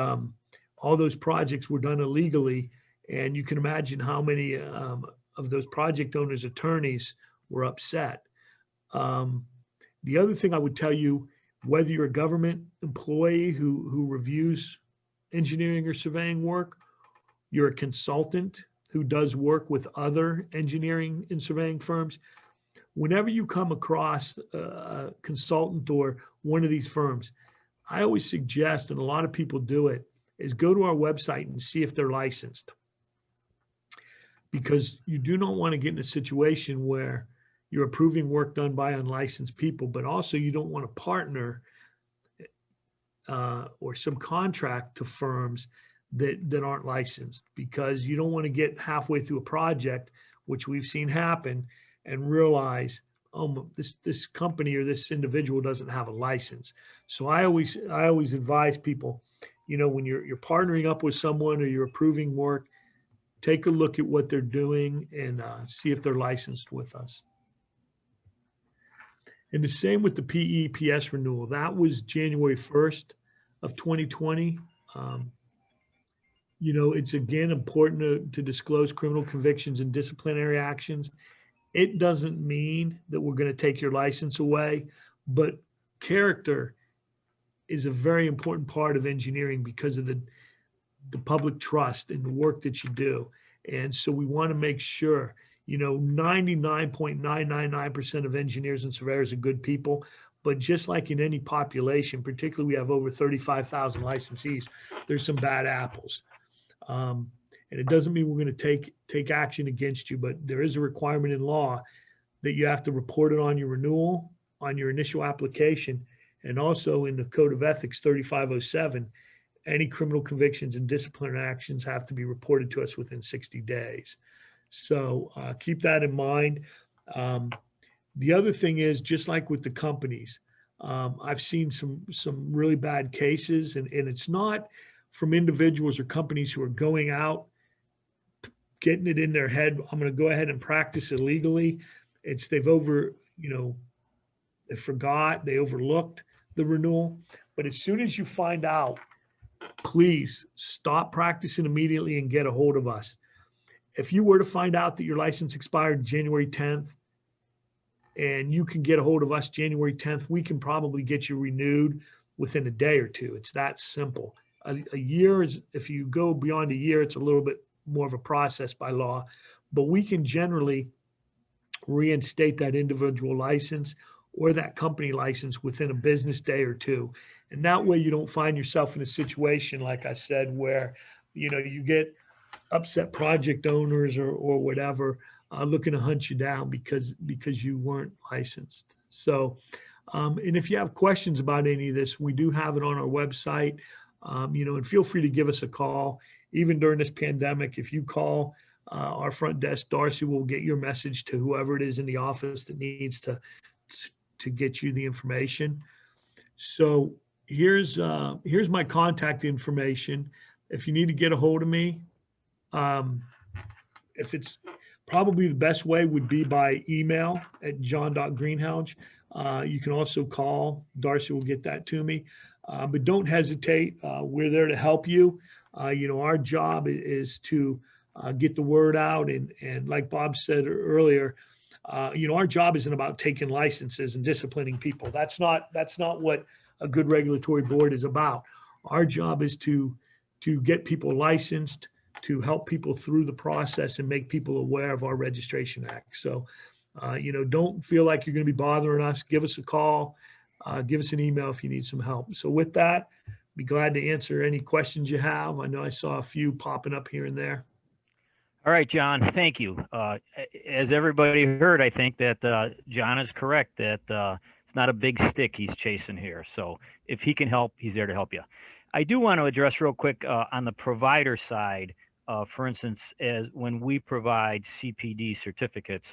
all those projects were done illegally. And you can imagine how many of those project owners' attorneys were upset. The other thing I would tell you, whether you're a government employee who reviews engineering or surveying work, you're a consultant who does work with other engineering and surveying firms, whenever you come across a consultant or one of these firms, I always suggest, and a lot of people do it, is go to our website and see if they're licensed. Because you do not want to get in a situation where you're approving work done by unlicensed people, but also you don't want to partner or subcontract to firms that aren't licensed, because you don't want to get halfway through a project, which we've seen happen, and realize, oh, this company or this individual doesn't have a license. So I always advise people, when you're partnering up with someone or you're approving work, take a look at what they're doing and see if they're licensed with us. And the same with the PEPS renewal. That was January 1st of 2020. It's again important to disclose criminal convictions and disciplinary actions. It doesn't mean that we're going to take your license away, but character is a very important part of engineering because of the public trust in the work that you do. And so we want to make sure, 99.999% of engineers and surveyors are good people, but just like in any population, particularly we have over 35,000 licensees, there's some bad apples. And it doesn't mean we're going to take action against you, but there is a requirement in law that you have to report it on your renewal, on your initial application, and also in the Code of Ethics 3507, any criminal convictions and disciplinary actions have to be reported to us within 60 days. So keep that in mind. The other thing is, just like with the companies, I've seen some really bad cases, and it's not from individuals or companies who are going out, getting it in their head, I'm going to go ahead and practice illegally. It's they forgot, they overlooked the renewal. But as soon as you find out, please stop practicing immediately and get a hold of us. If you were to find out that your license expired January 10th and you can get a hold of us January 10th, we can probably get you renewed within a day or two. It's that simple. A year is, if you go beyond a year, it's a little bit more of a process by law, but we can generally reinstate that individual license or that company license within a business day or two. And that way you don't find yourself in a situation, like I said, where, you get upset project owners or whatever looking to hunt you down because you weren't licensed. So, and if you have questions about any of this, we do have it on our website, and feel free to give us a call. Even during this pandemic, if you call our front desk, Darcy will get your message to whoever it is in the office that needs to get you the information. So here's my contact information. If you need to get a hold of me, if it's probably the best way would be by email at john.greenhalge. You can also call. Darcy will get that to me. But don't hesitate. We're there to help you. Our job is to get the word out. And like Bob said earlier, our job isn't about taking licenses and disciplining people. That's not what a good regulatory board is about. Our job is to get people licensed, to help people through the process and make people aware of our Registration Act. So, don't feel like you're going to be bothering us. Give us a call. Give us an email if you need some help. So with that, be glad to answer any questions you have. I know I saw a few popping up here and there. All right, John, thank you. As everybody heard, I think that John is correct that it's not a big stick he's chasing here. So if he can help, he's there to help you. I do want to address real quick on the provider side, for instance, as when we provide CPD certificates,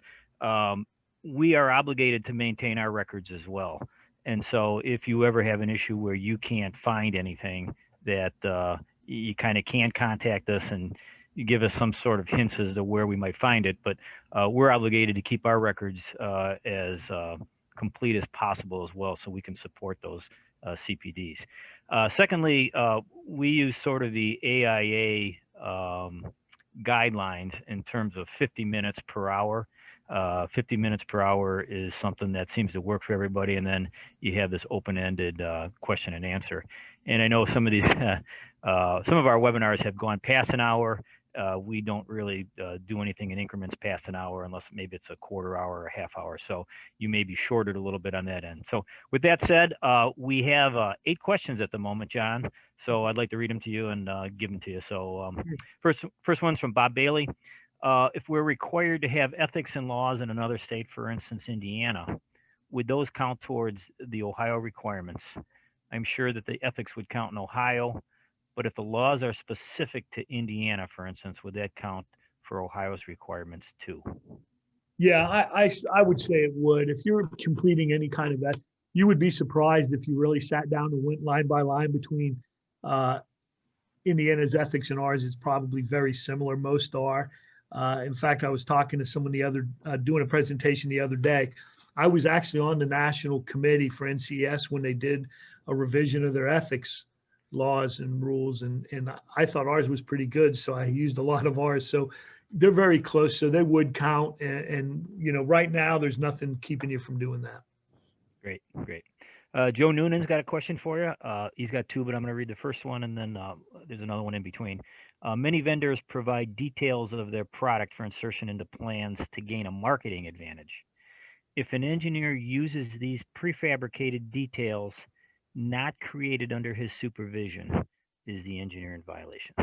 we are obligated to maintain our records as well. And so if you ever have an issue where you can't find anything that you kind of can contact us and you give us some sort of hints as to where we might find it. But we're obligated to keep our records as complete as possible as well, so we can support those CPDs. Secondly, we use sort of the AIA guidelines in terms of 50 minutes per hour. 50 minutes per hour is something that seems to work for everybody. And then you have this open-ended question and answer. And I know some of these, some of our webinars have gone past an hour. We don't really do anything in increments past an hour unless maybe it's a quarter hour or a half hour. So you may be shorted a little bit on that end. So with that said, we have 8 questions at the moment, John. So I'd like to read them to you and give them to you. So first one's from Bob Bailey. If we're required to have ethics and laws in another state, for instance, Indiana, would those count towards the Ohio requirements? I'm sure that the ethics would count in Ohio, but if the laws are specific to Indiana, for instance, would that count for Ohio's requirements too? Yeah, I would say it would. If you're completing any kind of that, you would be surprised if you really sat down and went line by line between Indiana's ethics and ours. It's probably very similar. Most are. In fact, I was talking to someone doing a presentation the other day. I was actually on the national committee for NCS when they did a revision of their ethics laws and rules, and I thought ours was pretty good, so I used a lot of ours. So they're very close, so they would count. And right now there's nothing keeping you from doing that. Great. Joe Noonan's got a question for you. He's got 2, but I'm going to read the first one, and then there's another one in between. Many vendors provide details of their product for insertion into plans to gain a marketing advantage. If an engineer uses these prefabricated details not created under his supervision, is the engineer in violation?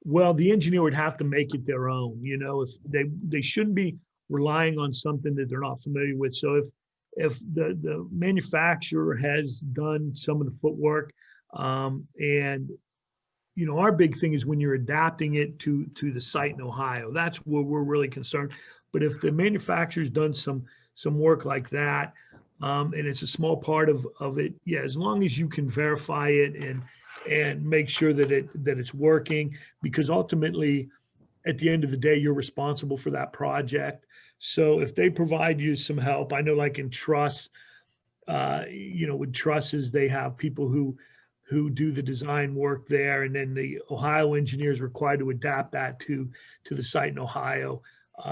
Well, the engineer would have to make it their own. If they shouldn't be relying on something that they're not familiar with. So if the manufacturer has done some of the footwork, and our big thing is when you're adapting it to the site in Ohio, that's where we're really concerned. But if the manufacturer's done some work like that, and it's a small part of it, yeah, as long as you can verify it and make sure that it's working, because ultimately, at the end of the day, you're responsible for that project. So if they provide you some help, I know like in truss, with trusses, they have people who do the design work there, and then the Ohio engineer is required to adapt that to the site in Ohio.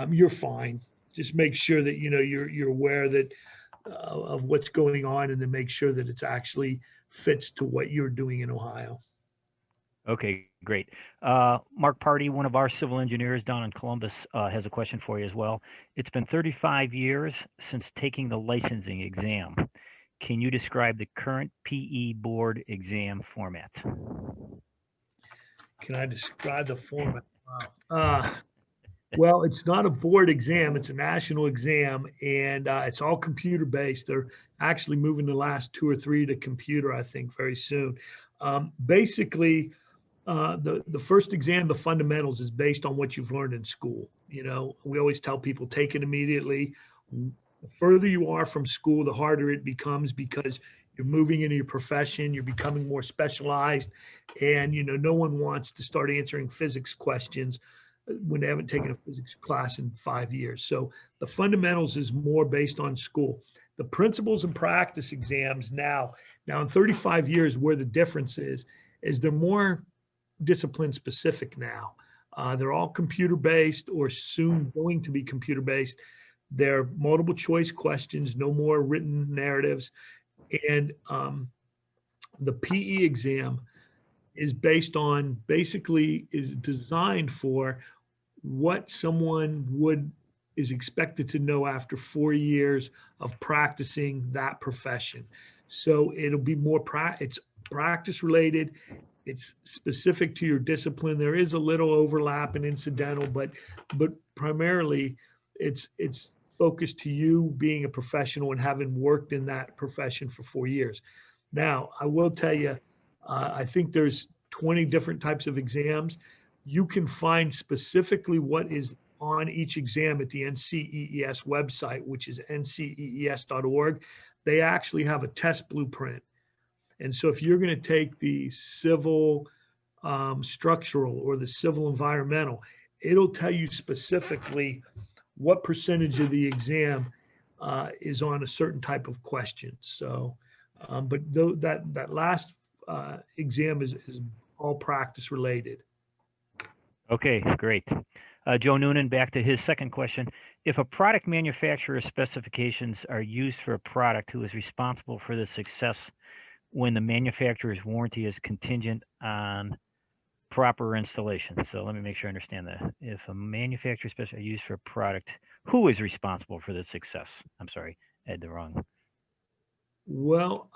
You're fine. Just make sure that you're aware that of what's going on, and then make sure that it's actually fits to what you're doing in Ohio. Okay, great. Mark Party, one of our civil engineers down in Columbus, has a question for you as well. It's been 35 years since taking the licensing exam. Can you describe the current PE board exam format? Can I describe the format? Wow. Well, it's not a board exam, it's a national exam, and it's all computer-based. They're actually moving the last 2 or 3 to computer, I think, very soon. Basically, the first exam, the fundamentals, is based on what you've learned in school. We always tell people, take it immediately. The further you are from school, the harder it becomes, because you're moving into your profession, you're becoming more specialized, and no one wants to start answering physics questions when they haven't taken a physics class in 5 years. So the fundamentals is more based on school. The principles and practice exams now in 35 years, where the difference is they're more discipline specific now. They're all computer based, or soon going to be computer based. They're multiple choice questions, no more written narratives. And the PE exam is is designed for what someone is expected to know after 4 years of practicing that profession. So it'll be it's practice related. It's specific to your discipline. There is a little overlap and incidental, but primarily it's focused to you being a professional and having worked in that profession for 4 years. Now, I will tell you, I think there's 20 different types of exams. You can find specifically what is on each exam at the NCEES website, which is ncees.org. They actually have a test blueprint. And so if you're going to take the civil structural or the civil environmental, it'll tell you specifically what percentage of the exam is on a certain type of question. So, but that last exam is all practice related. Okay, great. Joe Noonan, back to his second question. If a product manufacturer's specifications are used for a product, who is responsible for the success when the manufacturer's warranty is contingent on proper installation? So let me make sure I understand that. If a manufacturer's specifications are used for a product, who is responsible for the success? I'm sorry, I had the wrong. Well,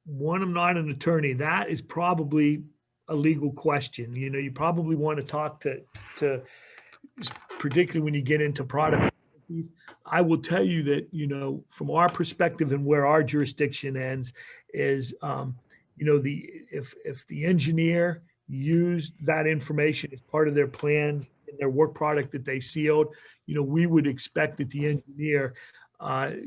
one, I'm not an attorney. That is probably a legal question. You know, you probably want to talk to particularly when you get into product. I will tell you that, you know, from our perspective and where our jurisdiction ends is, you know, if the engineer used that information as part of their plans in their work product that they sealed, you know, we would expect that the engineer,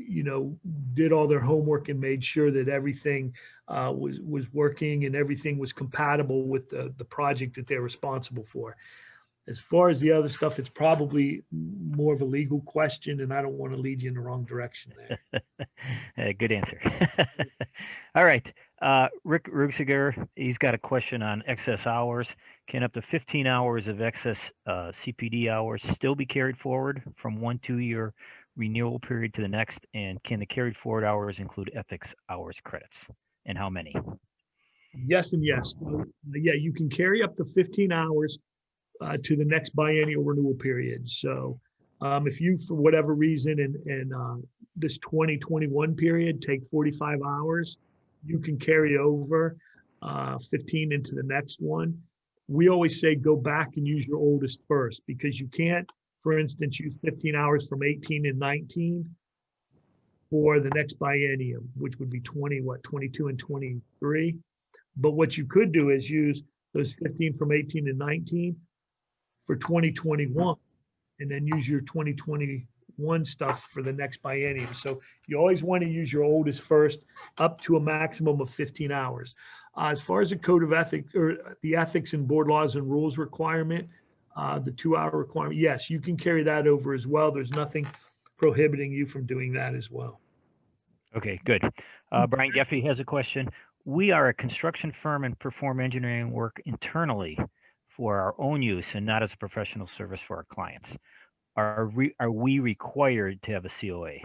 you know, did all their homework and made sure that everything was working and everything was compatible with the project that they're responsible for. As far as the other stuff, it's probably more of a legal question, and I don't want to lead you in the wrong direction there. Good answer. All right. Rick Rugsiger, he's got a question on excess hours. Can up to 15 hours of excess CPD hours still be carried forward from one 2-year renewal period to the next? And can the carried forward hours include ethics hours credits? And how many? Yes and yes. So, yeah, you can carry up to 15 hours to the next biennial renewal period. So if you, for whatever reason, in this 2021 period, take 45 hours, you can carry over 15 into the next one. We always say go back and use your oldest first, because you can't, for instance, use 15 hours from 18 and 19 for the next biennium, which would be 22 and 23. But what you could do is use those 15 from 18 and 19 for 2021, and then use your 2021 stuff for the next biennium. So you always want to use your oldest first, up to a maximum of 15 hours. As far as the code of ethics or the ethics and board laws and rules requirement, the 2-hour requirement, yes, you can carry that over as well. There's nothing prohibiting you from doing that as well. Okay, good. Brian Geffey has a question. We are a construction firm and perform engineering work internally for our own use and not as a professional service for our clients. Are we required to have a COA?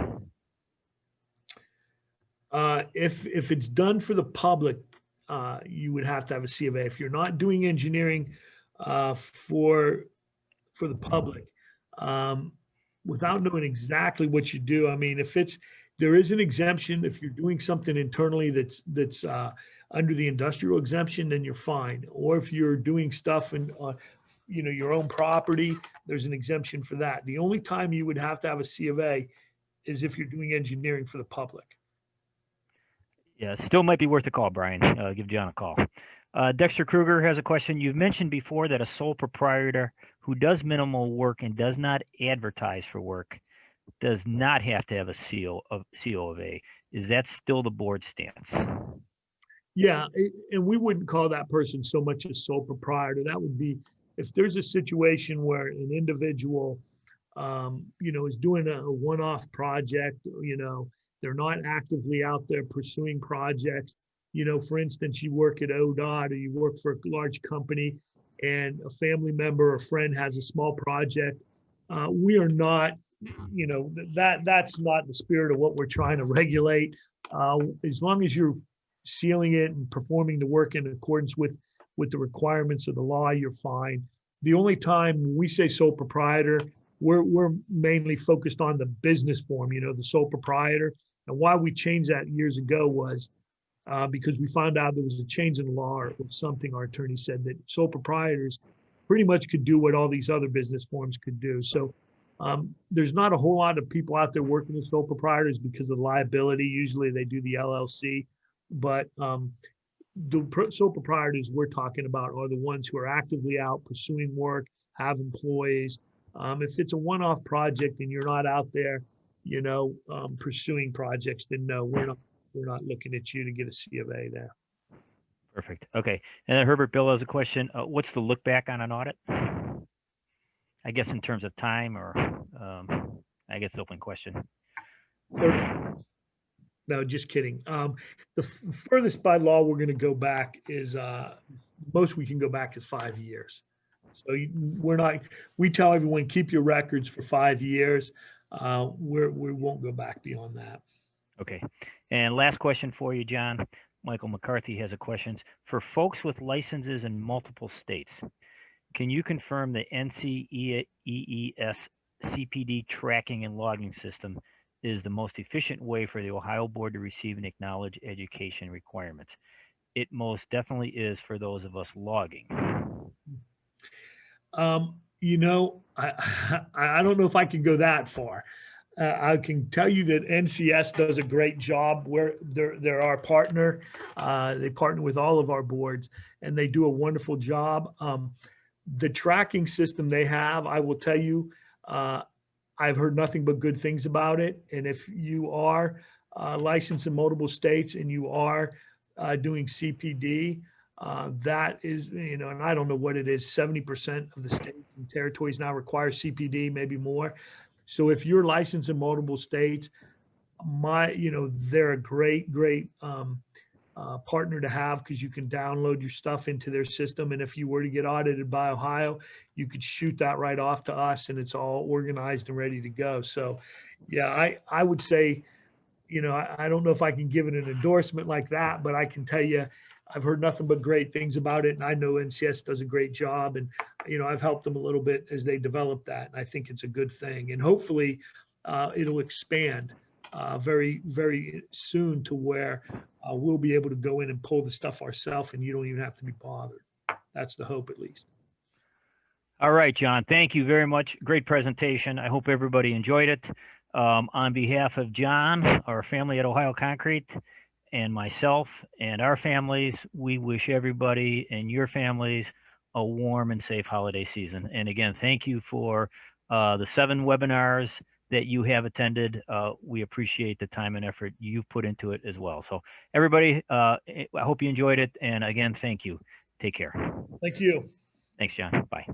If it's done for the public, you would have to have a C of A. If you're not doing engineering for the public, without knowing exactly what you do, I mean, there is an exemption if you're doing something internally that's under the industrial exemption, then you're fine. Or if you're doing stuff in, you know, your own property, there's an exemption for that. The only time you would have to have a C of A is if you're doing engineering for the public. Yeah, still might be worth a call, Brian. Give John a call. Dexter Kruger has a question. You've mentioned before that a sole proprietor who does minimal work and does not advertise for work does not have to have a CO of A. Is that still the board stance? Yeah, and we wouldn't call that person so much a sole proprietor. That would be if there's a situation where an individual, you know, is doing a one-off project, you know, they're not actively out there pursuing projects. You know, for instance, you work at ODOT or you work for a large company and a family member or friend has a small project. We are not, you know, that's not the spirit of what we're trying to regulate. As long as you're sealing it and performing the work in accordance with the requirements of the law, you're fine. The only time we say sole proprietor, we're mainly focused on the business form, you know, the sole proprietor. And why we changed that years ago was because we found out there was a change in law or something. Our attorney said that sole proprietors pretty much could do what all these other business forms could do. So there's not a whole lot of people out there working as sole proprietors because of liability. Usually they do the LLC, but the sole proprietors we're talking about are the ones who are actively out pursuing work, have employees. If it's a one-off project and you're not out there, you know, pursuing projects, then no, we're not we're not looking at you to get a C of A there. Perfect. Okay. And then Herbert Bill has a question. What's the look back on an audit? I guess in terms of time, or I guess open question. No, just kidding. The furthest by law we're going to go back is most we can go back is 5 years. So we're not. We tell everyone keep your records for 5 years. We won't go back beyond that. Okay. And last question for you, John. Michael McCarthy has a question. For folks with licenses in multiple states, can you confirm the NCEES CPD tracking and logging system is the most efficient way for the Ohio Board to receive and acknowledge education requirements? It most definitely is for those of us logging. You know, I don't know if I can go that far. I can tell you that NCS does a great job. Where they're our partner. They partner with all of our boards, and they do a wonderful job. The tracking system they have, I will tell you, I've heard nothing but good things about it. And if you are licensed in multiple states and you are doing CPD, that is, you know, and I don't know what it is, 70% of the states and territories now require CPD, maybe more. So if you're licensed in multiple states, they're a great partner to have, because you can download your stuff into their system. And if you were to get audited by Ohio, you could shoot that right off to us, and it's all organized and ready to go. So yeah, I would say, you know, I don't know if I can give it an endorsement like that, but I can tell you, I've heard nothing but great things about it. And I know NCS does a great job, and, you know, I've helped them a little bit as they develop that. And I think it's a good thing. And hopefully it'll expand very, very soon to where we'll be able to go in and pull the stuff ourselves, and you don't even have to be bothered. That's the hope, at least. All right, John, thank you very much. Great presentation. I hope everybody enjoyed it. On behalf of John, our family at Ohio Concrete, and myself and our families, we wish everybody and your families a warm and safe holiday season. And again, thank you for the 7 webinars that you have attended. We appreciate the time and effort you've put into it as well. So everybody, I hope you enjoyed it. And again, thank you. Take care. Thank you. Thanks, John. Bye.